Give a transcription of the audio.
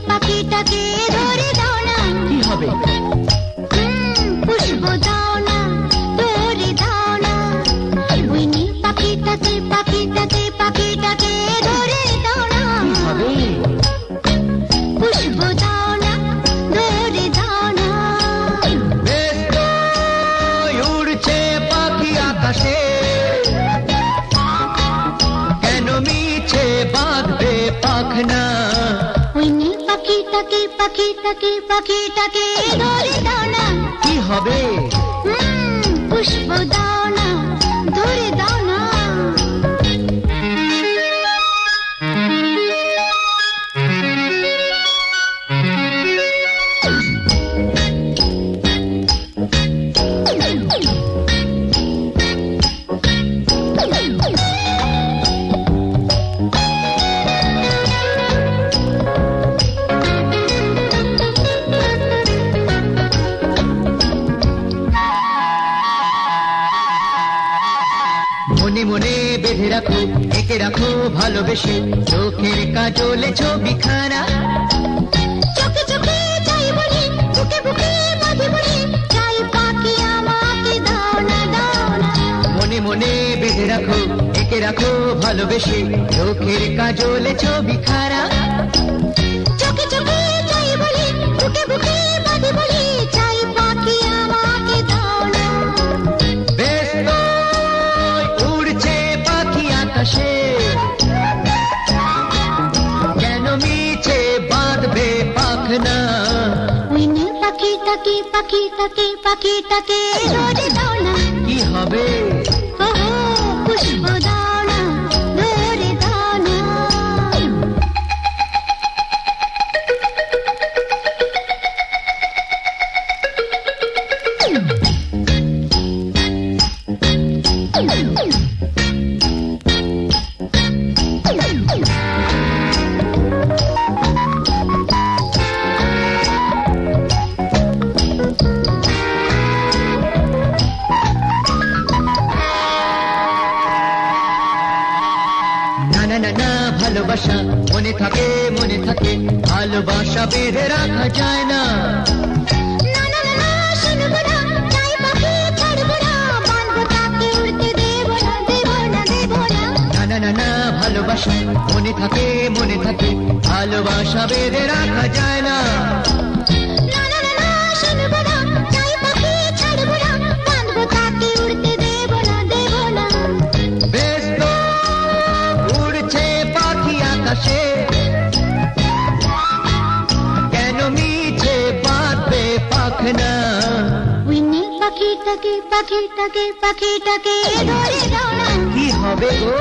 পাখিটাকে ধরে দাও না। কি হবে? পুষ্প দাও না, ধরে দাও না। ওই নীল পাখিটাকে ধরে দাও না। কি হবে? পুষ্প দাও না, ধরে দাও না। বেশ তো উড়ছে পাখি আকাশে, কেন মিছে বাঁধবে পাখনা? ওই নীল পাখিটাকে ধরে দাও না। কি হবে? পুষ্প দাও না, ধরে দাও না। মনে মনে বেঁধে রাখো, এঁকে রাখো ভালোবেসে চোখের কাজলে ছবিখানা। চোখে চোখে চাই বলি, বুকে বুকে বাঁধি বলি, চাই পাখি আমাকে দাও না, দাও না। মনে মনে বেঁধে রাখো, এঁকে রাখো ভালোবেসে চোখের কাজলে ছবিখানা। চোখে চোখে চাই বলি, বুকে বুকে বাঁধি বলি, চাই পাখি আমাকে দাও না। বেশ তো উড়ছে পাখি আকাশে, কেন মিছে বাঁধবে পাখনা? ওই নীল পাখিটাকে ধরে দাও না। কি হবে? পুষ্প দাও না, ধরে দাও না। না না না, ভালোবাসা মনে থাকে, মনে থাকে, ভালোবাসা বেঁধে রাখা যায় না। না না না, শুনবো না, চাই পাখি ছাড়বো না, বাঁধবো তাকে উড়তে দেব না, দেব না, দেব না। না না না না, ভালোবাসা মনে থাকে, মনে থাকে, ভালোবাসা বেঁধে রাখা যায় না। না না না, শুনবো না, চাই পাখি ছাড়বো না, বাঁধবো তাকে উড়তে দেব না, দেব না। বেশ তো উড়ছে পাখি আকাশে, কেন মিছে বাঁধবে পাখনা? ওই নীল পাখিটাকে ধরে দাও না। কি হবে গো?